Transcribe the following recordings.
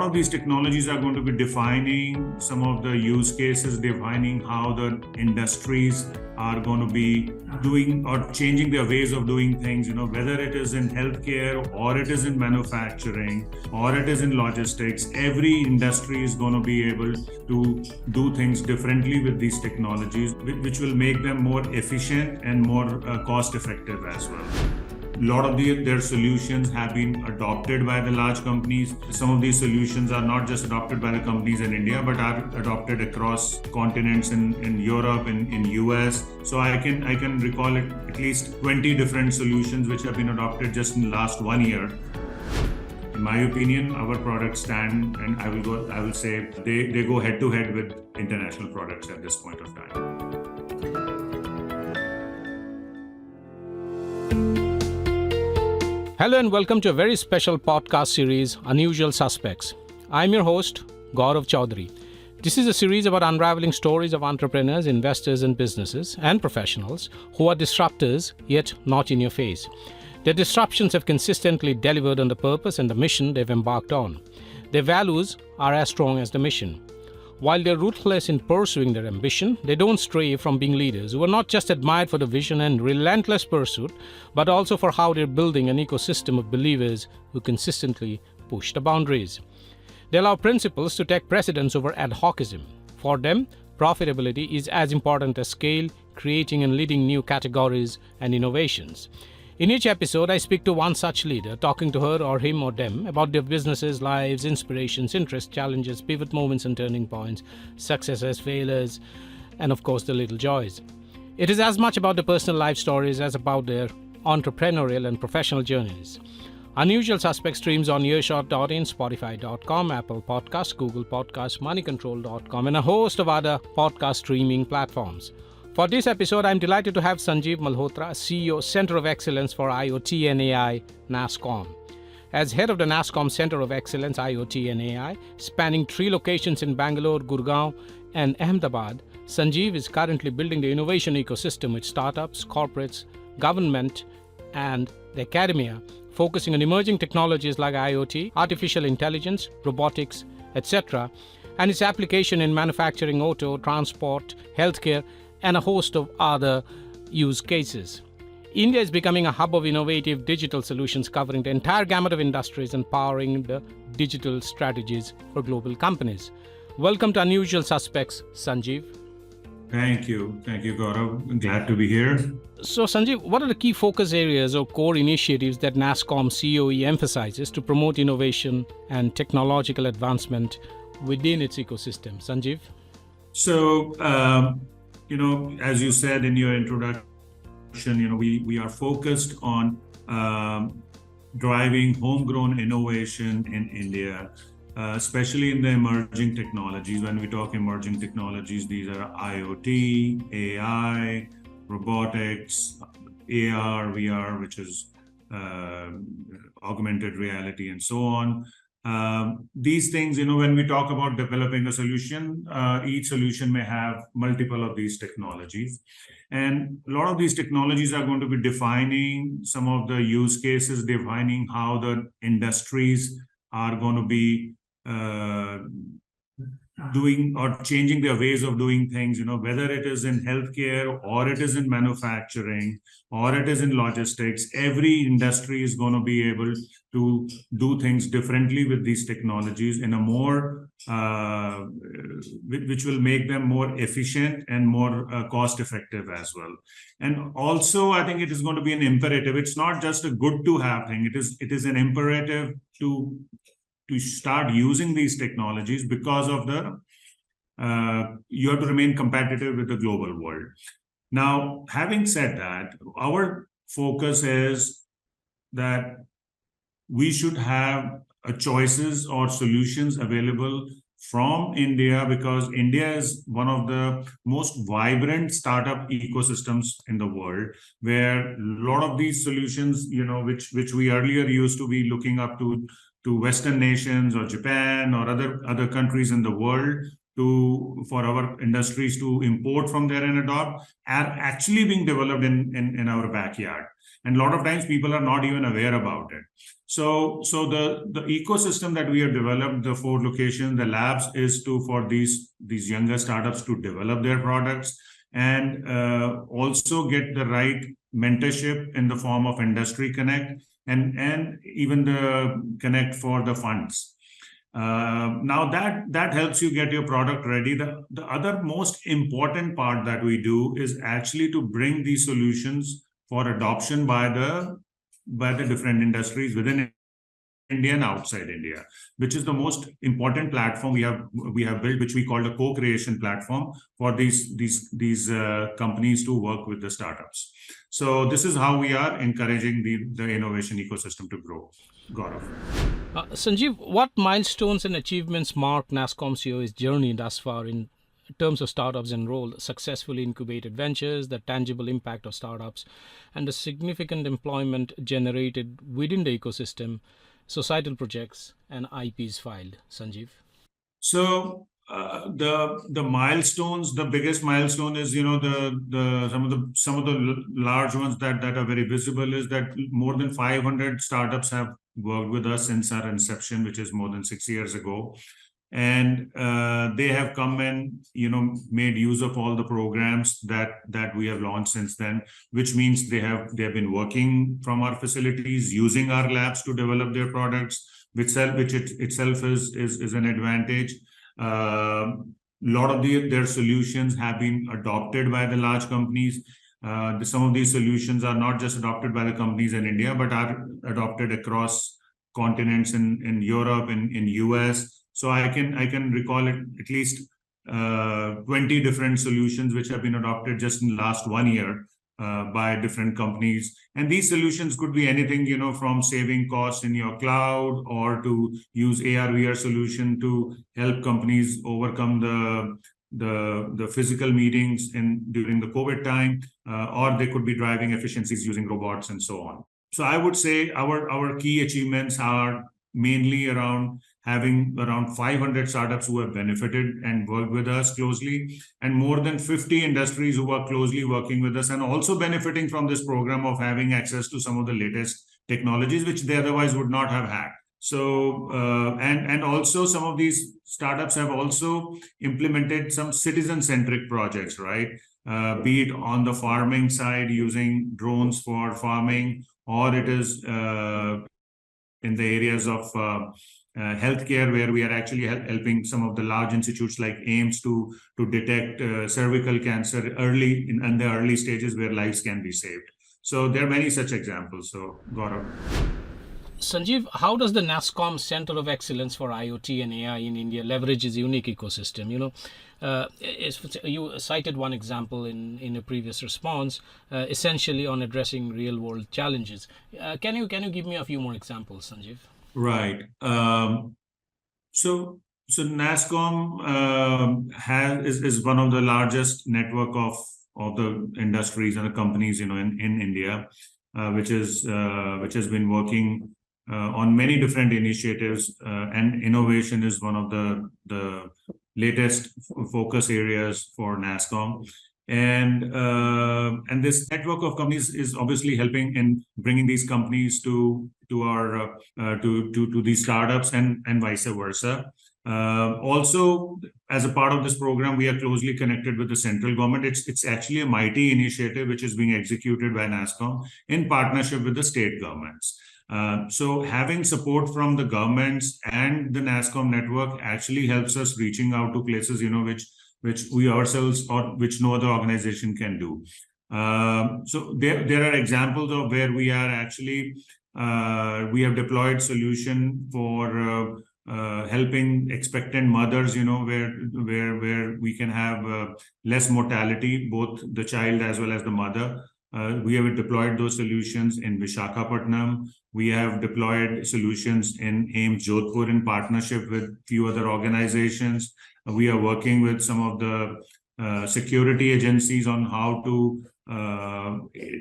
lot of these technologies are going to be defining some of the use cases, defining how the industries are going to be doing or changing their ways of doing things, whether it is in healthcare or it is in manufacturing or it is in logistics. Every industry is going to be able to do things differently with these technologies, which will make them more efficient and more cost effective as well. A lot of their solutions have been adopted by the large companies. Some of these solutions are not just adopted by the companies in India, but are adopted across continents in Europe and in US. So I can recall at least 20 different solutions which have been adopted just in the last 1 year. In my opinion, our products stand, and I will say they go head to head with international products at this point of time. Hello and welcome to a very special podcast series, Unusual Suspects. I'm your host, Gaurav Chaudhary. This is a series about unraveling stories of entrepreneurs, investors and businesses and professionals who are disruptors yet not in your face. Their disruptions have consistently delivered on the purpose and the mission they've embarked on. Their values are as strong as the mission. While they're ruthless in pursuing their ambition, they don't stray from being leaders who are not just admired for the vision and relentless pursuit, but also for how they're building an ecosystem of believers who consistently push the boundaries. They allow principles to take precedence over ad hocism. For them, profitability is as important as scale, creating and leading new categories and innovations. In each episode, I speak to one such leader, talking to her or him or them about their businesses, lives, inspirations, interests, challenges, pivot moments and turning points, successes, failures, and of course the little joys. It is as much about the personal life stories as about their entrepreneurial and professional journeys. Unusual Suspects streams on Earshot.in, Spotify.com, Apple Podcasts, Google Podcasts, MoneyControl.com, and a host of other podcast streaming platforms. For this episode, I'm delighted to have Sanjeev Malhotra, CEO, Center of Excellence for IoT and AI, NASSCOM. As head of the NASSCOM Center of Excellence, IoT and AI, spanning 3 locations in Bangalore, Gurgaon, and Ahmedabad, Sanjeev is currently building the innovation ecosystem with startups, corporates, government, and the academia, focusing on emerging technologies like IoT, artificial intelligence, robotics, etc., and its application in manufacturing, auto, transport, healthcare, and a host of other use cases. India is becoming a hub of innovative digital solutions covering the entire gamut of industries and powering the digital strategies for global companies. Welcome to Unusual Suspects, Sanjeev. Thank you, Gaurav. I'm glad to be here. So, Sanjeev, what are the key focus areas or core initiatives that NASSCOM COE emphasizes to promote innovation and technological advancement within its ecosystem? Sanjeev? So, as you said in your introduction, we are focused on driving homegrown innovation in India, especially in the emerging technologies. When we talk emerging technologies, these are IoT, AI, robotics, AR, VR, which is augmented reality, and so on. These things, when we talk about developing a solution, each solution may have multiple of these technologies. And a lot of these technologies are going to be defining some of the use cases, defining how the industries are going to be doing or changing their ways of doing things, whether it is in healthcare or it is in manufacturing or it is in logistics. Every industry is going to be able to do things differently with these technologies in a more, which will make them more efficient and more cost effective as well. And also, I think it is going to be an imperative. It's not just a good to have thing. It is an imperative to start using these technologies because of you have to remain competitive with the global world. Now, having said that, our focus is that we should have choices or solutions available from India, because India is one of the most vibrant startup ecosystems in the world, where a lot of these solutions, which we earlier used to be looking up to Western nations or Japan or other countries in the world, for our industries to import from there and adopt are actually being developed in our backyard. And a lot of times people are not even aware about it. So the ecosystem that we have developed, the 4 locations, the labs, is for these younger startups to develop their products and also get the right mentorship in the form of industry connect and even the connect for the funds. Now that helps you get your product ready. The other most important part that we do is actually to bring these solutions for adoption by the different industries within India and outside India, which is the most important platform we have built, which we call the co-creation platform for these companies to work with the startups. So this is how we are encouraging the innovation ecosystem to grow. Gaurav. Sanjeev, what milestones and achievements mark NASSCOM CO's journey thus far in terms of startups enrolled, successfully incubated ventures, the tangible impact of startups, and the significant employment generated within the ecosystem, societal projects, and IPs filed? Sanjeev. So the milestones, the biggest milestone is some of the large ones that are very visible is that more than 500 startups have worked with us since our inception, which is more than 6 years ago. And they have come and made use of all the programs that we have launched since then, which means they have been working from our facilities, using our labs to develop their products, which itself is an advantage. A lot of their solutions have been adopted by the large companies. Some of these solutions are not just adopted by the companies in India, but are adopted across continents in Europe, in US. So I can recall at least 20 different solutions which have been adopted just in the last 1 year by different companies. And these solutions could be anything, from saving costs in your cloud or to use AR/VR solution to help companies overcome the physical meetings during the COVID time, or they could be driving efficiencies using robots and so on. So I would say our key achievements are mainly around having around 500 startups who have benefited and worked with us closely, and more than 50 industries who are closely working with us and also benefiting from this program of having access to some of the latest technologies which they otherwise would not have had. So and also some of these startups have also implemented some citizen-centric projects, right? Be it on the farming side using drones for farming, or it is in the areas of healthcare, where we are actually helping some of the large institutes like AIMS to detect cervical cancer early in the early stages where lives can be saved. So there are many such examples. So Gaurav. Sanjeev, how does the NASSCOM Center of Excellence for IoT and AI in India leverage its unique ecosystem? You cited one example in a previous response, essentially on addressing real-world challenges. Can you give me a few more examples, Sanjeev? Right. So NASSCOM is one of the largest network of the industries and the companies in India, which has been working on many different initiatives, and innovation is one of the latest focus areas for NASSCOM. And this network of companies is obviously helping in bringing these companies to these startups and vice versa. Also, as a part of this program, we are closely connected with the central government. It's actually a mighty initiative which is being executed by NASSCOM in partnership with the state governments. So having support from the governments and the NASSCOM network actually helps us reaching out to places, which we ourselves or which no other organization can do. So there are examples of where we are actually we have deployed solution for helping expectant mothers, where we can have less mortality, both the child as well as the mother. We have deployed those solutions in Visakhapatnam. We have deployed solutions in AIMS Jodhpur in partnership with few other organizations. We are working with some of the security agencies on how to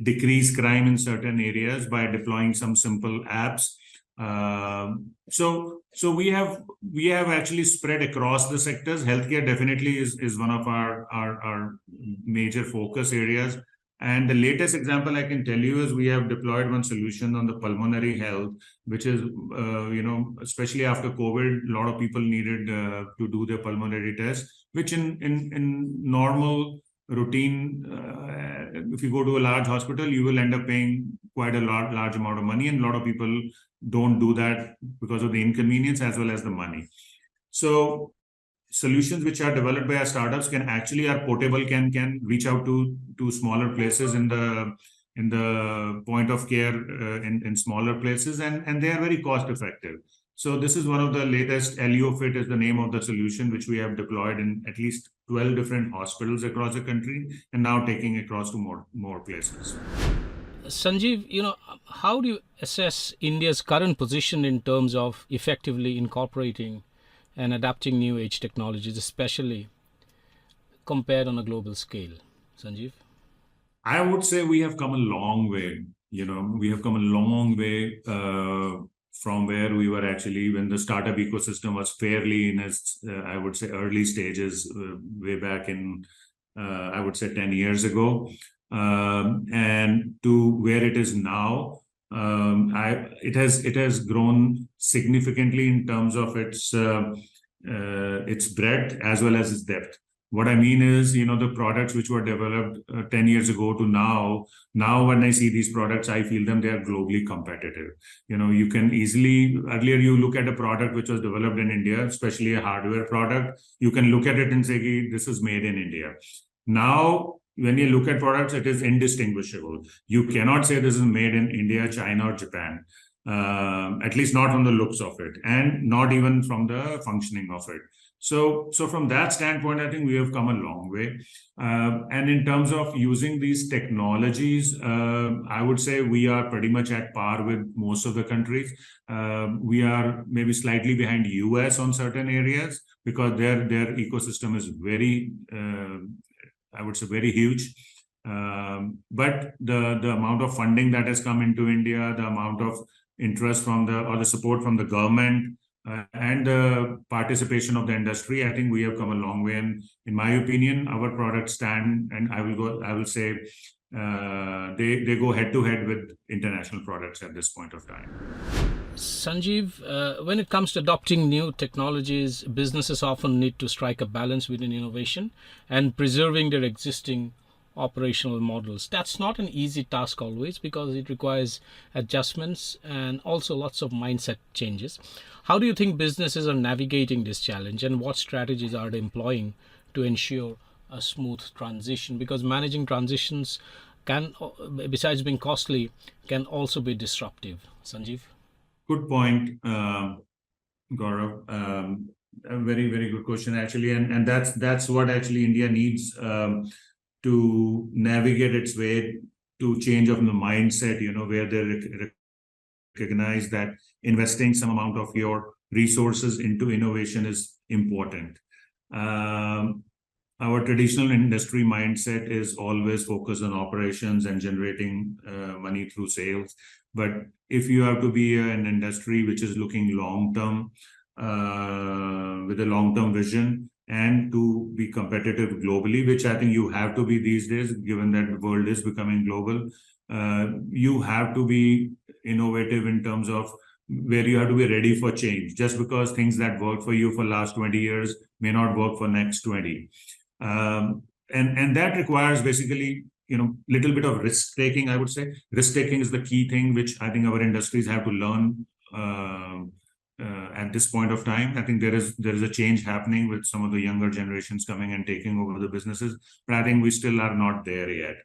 decrease crime in certain areas by deploying some simple apps. So we have actually spread across the sectors. Healthcare definitely is one of our major focus areas. And the latest example I can tell you is we have deployed one solution on the pulmonary health, which is, especially after COVID, a lot of people needed to do their pulmonary test, which in normal routine, if you go to a large hospital, you will end up paying quite a large amount of money, and a lot of people don't do that because of the inconvenience as well as the money. So solutions which are developed by our startups are portable, can reach out to smaller places in the point of care, in smaller places, and they are very cost effective. So this is one of the latest. LeoFit is the name of the solution, which we have deployed in at least 12 different hospitals across the country, and now taking across to more places. Sanjeev, how do you assess India's current position in terms of effectively incorporating and adapting new age technologies, especially compared on a global scale? Sanjeev? I would say we have come a long way. We have come a long way from where we were actually when the startup ecosystem was fairly in its, I would say, early stages, way back in, I would say, 10 years ago, and to where it is now. It has grown significantly in terms of its breadth as well as its depth. What I mean is, the products which were developed 10 years ago to now when I see these products, I feel they are globally competitive. You can easily, earlier you look at a product which was developed in India, especially a hardware product, you can look at it and say, this is made in India. Now, when you look at products, it is indistinguishable. You cannot say this is made in India, China, or Japan. At least not from the looks of it, and not even from the functioning of it. So from that standpoint, I think we have come a long way. And in terms of using these technologies, I would say we are pretty much at par with most of the countries. We are maybe slightly behind US on certain areas because their ecosystem is very, I would say, very huge. But the amount of funding that has come into India, the amount of interest from the support from the government, and the participation of the industry, I think we have come a long way. And in my opinion, our products stand, and I will say, they go head to head with international products at this point of time. Sanjeev, when it comes to adopting new technologies, businesses often need to strike a balance between innovation and preserving their existing operational models. That's not an easy task always, because it requires adjustments and also lots of mindset changes. How do you think businesses are navigating this challenge, and what strategies are they employing to ensure a smooth transition? Because managing transitions can, besides being costly, can also be disruptive. Sanjeev? Good point, Gaurav. A very, very good question, actually. And that's what actually India needs to navigate its way to change of the mindset, where they recognize that investing some amount of your resources into innovation is important. Our traditional industry mindset is always focused on operations and generating money through sales. But if you have to be an industry which is looking long-term, with a long-term vision, and to be competitive globally, which I think you have to be these days, given that the world is becoming global, you have to be innovative in terms of where you have to be ready for change. Just because things that work for you for last 20 years may not work for next 20. And that requires basically, little bit of risk taking, I would say. Risk taking is the key thing, which I think our industries have to learn at this point of time. I think there is a change happening with some of the younger generations coming and taking over the businesses, but I think we still are not there yet.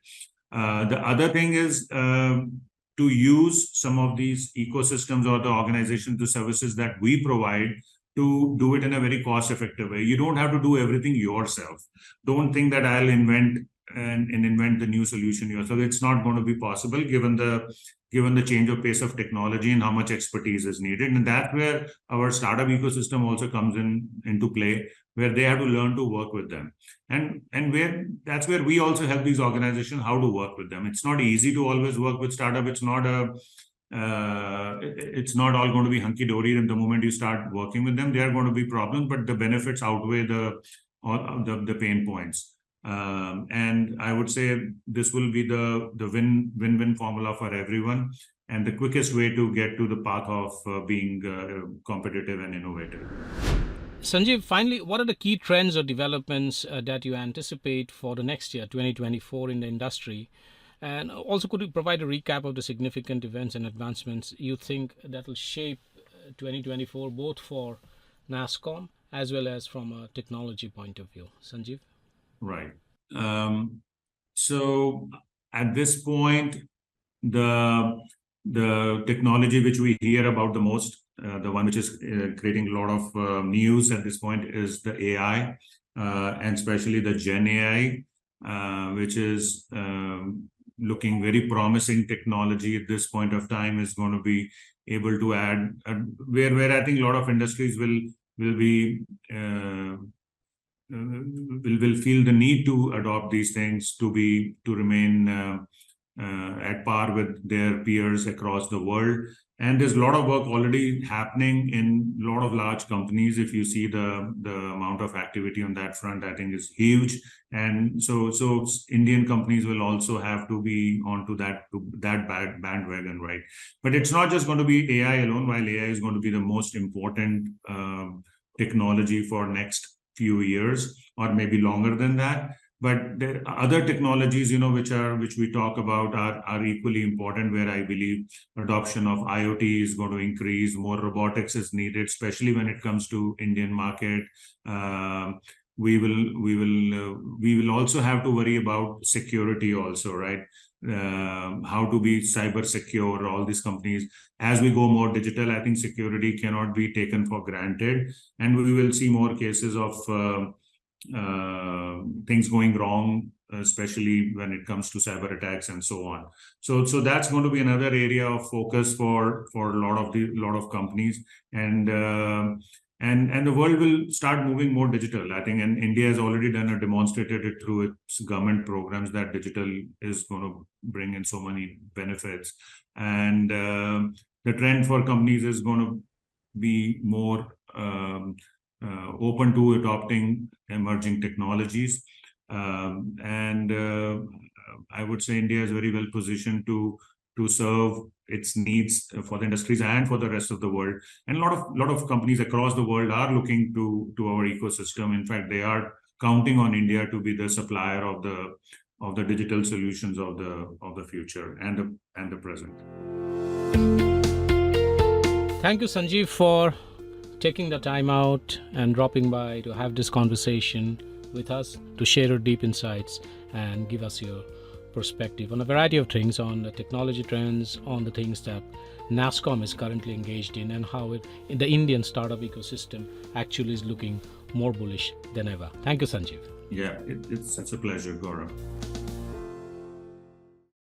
The other thing is to use some of these ecosystems or the organization, the services that we provide, to do it in a very cost-effective way. You don't have to do everything yourself. Don't think that I'll invent the new solution yourself. It's not going to be possible given the change of pace of technology and how much expertise is needed. And that's where our startup ecosystem also comes into play, where they have to learn to work with them. And that's where we also help these organizations how to work with them. It's not easy to always work with startup. It's not it's not all going to be hunky-dory. And the moment you start working with them, there are going to be problems, but the benefits outweigh the pain points. And I would say this will be the win-win formula for everyone, and the quickest way to get to the path of being competitive and innovative. Sanjeev, finally, what are the key trends or developments that you anticipate for the next year, 2024, in the industry? And also, could you provide a recap of the significant events and advancements you think that will shape 2024, both for NASSCOM as well as from a technology point of view? Sanjeev? Right. So at this point, the technology which we hear about the most, the one which is creating a lot of news at this point, is the AI, and especially the Gen AI, which is looking very promising technology at this point of time, is going to be able to add where I think a lot of industries will be will feel the need to adopt these things to remain at par with their peers across the world. And there's a lot of work already happening in a lot of large companies. If you see the amount of activity on that front, I think is huge. And so Indian companies will also have to be onto that bandwagon, right? But it's not just going to be AI alone. While AI is going to be the most important technology for next few years, or maybe longer than that, but there are other technologies, which we talk about are equally important, where I believe adoption of IoT is going to increase. More robotics is needed, especially when it comes to Indian market. We will also have to worry about security also, right? How to be cyber secure, all these companies. As we go more digital, I think security cannot be taken for granted, and we will see more cases of things going wrong, especially when it comes to cyber attacks and so on. So that's going to be another area of focus for a lot of companies, and the world will start moving more digital, I think. And India has already demonstrated it through its government programs that digital is going to bring in so many benefits. And the trend for companies is going to be more open to adopting emerging technologies. And I would say India is very well positioned to serve its needs for the industries and for the rest of the world. And a lot of companies across the world are looking to our ecosystem. In fact, they are counting on India to be the supplier of the digital solutions of the future and the present. Thank you, Sanjeev, for taking the time out and dropping by to have this conversation with us, to share your deep insights and give us your perspective on a variety of things, on the technology trends, on the things that NASSCOM is currently engaged in, and how the Indian startup ecosystem actually is looking more bullish than ever. Thank you, Sanjeev. Yeah, it's such a pleasure, Gaurav.